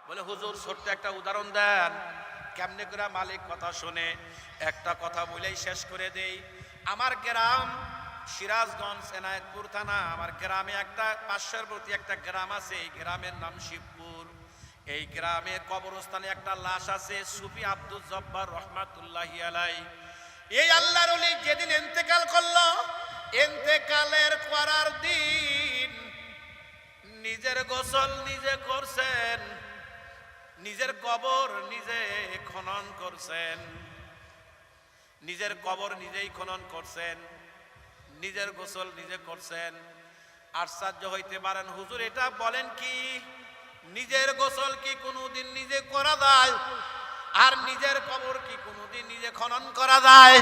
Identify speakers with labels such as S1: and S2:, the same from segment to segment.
S1: বলে হুজুর ছোট্ট একটা উদাহরণ দেন, কেমনে করে মালিক কথা শুনে? একটা কথা বলেই শেষ করে দেই। আমার গ্রাম সিরাজগঞ্জ, এনায়েতপুর থানা। আমার গ্রামে একটা পার্শ্ববর্তী একটা গ্রাম আছে, এই গ্রামের নাম শিবপুর। এই গ্রামে কবরস্থানে একটা লাশ আছে, সুফি আব্দুল জব্বার রহমাতুল্লাহি আলাইহি। এই আল্লাহর ওলি যেদিন ইন্তেকাল করলো, ইন্তেকালের করার দিন নিজের গোসল নিজে করছেন, নিজের কবর নিজে খনন করছেন, নিজের কবর নিজেই খনন করছেন, নিজের গোসল নিজে করছেন। আশ্চর্য হইতে পারেন, হুজুর এটা বলেন কি? নিজের গোসল কি কোনোদিন নিজে করা যায়? আর নিজের কবর কি কোনোদিন নিজে খনন করা যায়?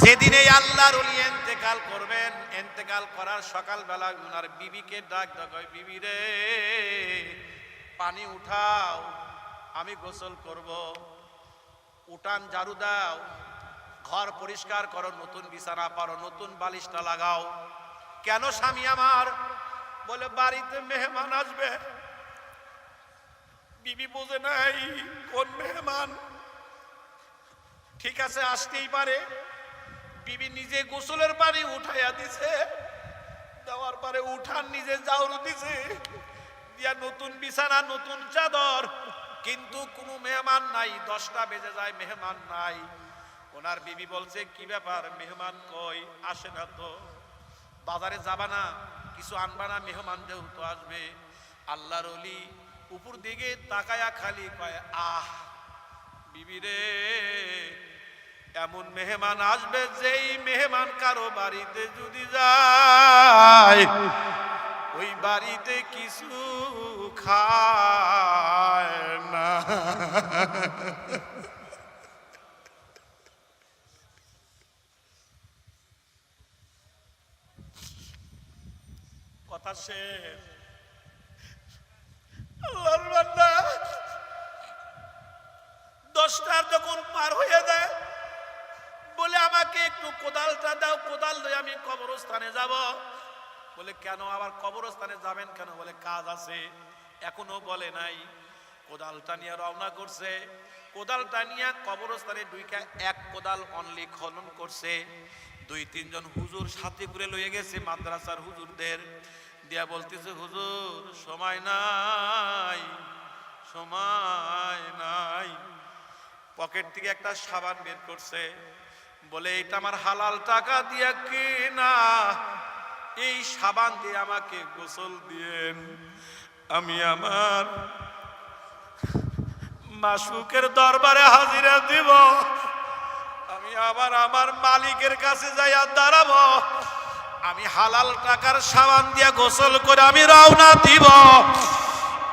S1: যেদিন এই আল্লাহর ওলি ইন্তেকাল করবেন, ইন্তেকাল করার সকালবেলা ওনার বিবিকে ডাক দেয়, বিবি রে পানি উঠাও, আমি গোসল করব। উঠান ঝাড়ু দাও, ঘর পরিষ্কার করো, নতুন বিছানা পারো, নতুন বালিশটা লাগাও। কেন স্বামী আমার? বলে বাড়িতে মেহমান আসবে। বিবি বোঝে নাই কোন মেহমান। ঠিক আছে আসতেই পারে। বিবি নিজে গোসলের পানি উঠাইয়া দিছে, দেওয়ার পরে উঠান নিজে ঝাড়ু দিছে, দিয়া নতুন বিছানা, নতুন চাদর, কিন্তু কোনো মেহমান নাই। 10টা বেজে যায়, মেহমান নাই। ওনার বিবি বলছে কি ব্যাপার, মেহমান কই? আসে না তো। বাজারে যাবা না, কিছু আনবা না? মেহমান যেহেতু আসবে। আল্লাহর ওলি উপর দিকে তাকায়া খালি কয় আহ বিবি রে, এমন মেহমান আসবে যেই মেহমান কারো বাড়িতে যদি যায় ওই বাড়িতে কিছু খায় না। কথা শেষ। আল্লাহর বান্দা 10টার যখন পার হয়ে যায়, বলে আমাকে একটু কোদালটা দাও, কোদাল দিয়ে আমি কবরস্থানে যাব। বলে কেন আবার কবরস্থানে যাবেন কেন? বলে কাজ আছে। এখনো বলে নাই। কোদালটা নিয়ে রওনা করছে। কোদালটা নিয়ে কবরস্থানে ঢুইকা এক কোদাল অনলি খনন করছে। 2-3 জন হুজুর সাথে করে লয়ে গেছে, মাদ্রাসার হুজুরদের দিয়া বলতেছে হুজুর সময় নাই, সময় নাই। পকেট থেকে একটা সাবান বের করছে, বলে এটা আমার হালাল টাকা দিয়ে কেনা, এই সাবান দিয়ে আমাকে গোসল দিয়েন, আমি আমার মাসুকের দরবারে হাজিরা দিব, আমি আবার আমার মালিকের কাছে যাইয়া দাঁড়াবো, আমি হালাল টাকার সাবান দিয়া গোসল করে আমি রওনা দিব।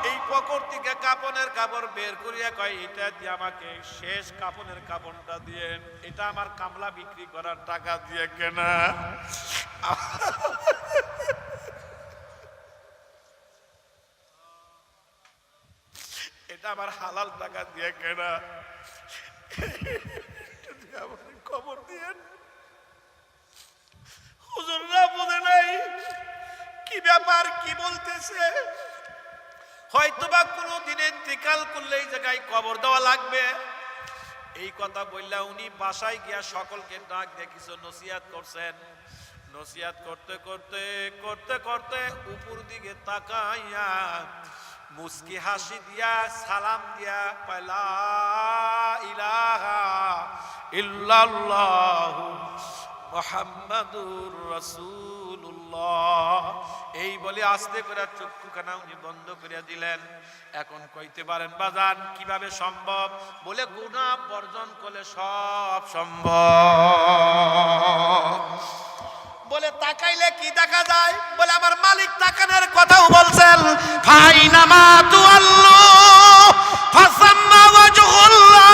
S1: এই পকেট থেকে কাপড়ের কাপড় বের করিয়া কয় এটা দিয়ে আমাকে শেষ কাপড়ের কাপড়টা দিয়েন, এটা আমার কামলা বিক্রি করার টাকা দিয়ে কেনা, এটা আমার হালাল টাকা দিয়ে কেনা, খবর দিয়েন। হুজুররা বুঝে নাই কি ব্যাপার, কি বলতেছে। হয়তোবা কোনো দিন ইন্তেকাল করলে এই জায়গায় কবর দেওয়া লাগবে। এই কথা বললা উনি বাসায় গিয়া সকলকে ডাক দিয়ে কিছু নসিহত করছেন। নসিহত করতে করতে করতে করতে উপর দিকে তাকাইয়া মুস্কি হাসি দিয়া সালাম দিয়া লা ইলাহা ইল্লাল্লাহু মুহাম্মাদুর রাসূলুল্লাহ, এই বলে আস্তে করে চক্ষুখানা উনি বন্ধ করে দিলেন। এখন কইতে পারেন বাজান কিভাবে সম্ভব? বলে গুনাহ বর্জন করলে সব সম্ভব। বলে তাকাইলে কি দেখা যায়? বলে আমার মালিক তাকানোর কথাও বলছেন, ফাইনামা তুআল্লু ফাসাম্মা ওয়াজহুল্লাহ।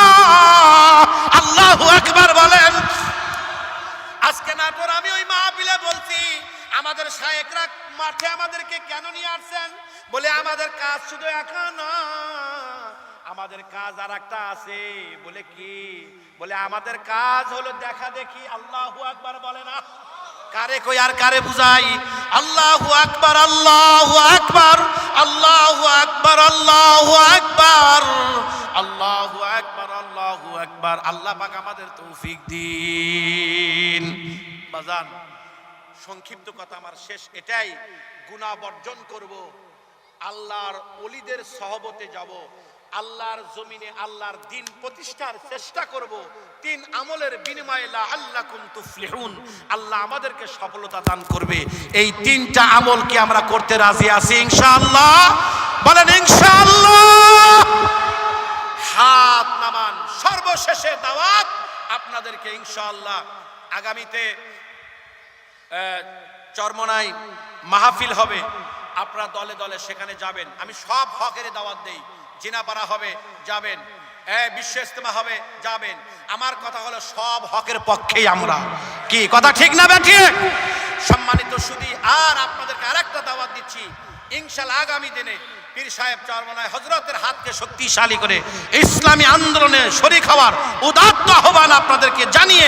S1: আল্লাহু আকবার বলেন। আজকে নাটোর আমি ওই মাহফিলে বলছি, আমাদের শায়েখরা মাঠে আমাদেরকে কেন নিয়ে আসছেন? বলে আমাদের কাজ শুধু একা না, আমাদের কাজ আর একটা আছে। বলে কি? বলে আমাদের কাজ হলো দেখা দেখি। আল্লাহু আকবার বলে না? কারে কই আর কারে বুঝাই? আল্লাহু আকবার, আল্লাহু আকবার, আল্লাহু আকবার, আল্লাহু আকবার। আল্লাহু আকবার। আল্লাহ পাক আমাদের তৌফিক দিন। বাজান, সংক্ষিপ্ত কথা আমার শেষ এটাই, গুনাহ বর্জন করব, আল্লাহর ওলিদের সহবতে যাব, আল্লাহর জমিনে আল্লাহর দ্বীন প্রতিষ্ঠার চেষ্টা করব। 3 আমলের বিনিময়ে লাআল্লাকুম তুফলিহুন, আল্লাহ আমাদেরকে সফলতা দান করবে। এই 3টা আমল কি আমরা করতে রাজি আছি ইনশাআল্লাহ? বলেন ইনশাআল্লাহ। হাত নামান। সর্বশেষে দাওয়াত আপনাদেরকে ইনশাআল্লাহ আগামীতে চরমনাই মাহফিল হবে, আপনারা দলে দলে সেখানে যাবেন। আমি সব হকের দাওয়াত দেই। জিনাপাড়া হবে, যাবেন। বিশ্ব ইজতেমা হবে, যাবেন। আমার কথা হলো সব হকের পক্ষেই আমরা। কি কথা ঠিক না ঠিক? সম্মানিত সুধী, আর আপনাদেরকে আরেকটা দাওয়াত দিচ্ছি, ইনশাআল্লাহ আগামী দিনে পীর সাহেব চরমনায় হযরতের হাতকে শক্তিশালী করে ইসলামী আন্দোলনে শরীক হওয়ার উদাত্ত আহ্বান আপনাদেরকে জানিয়ে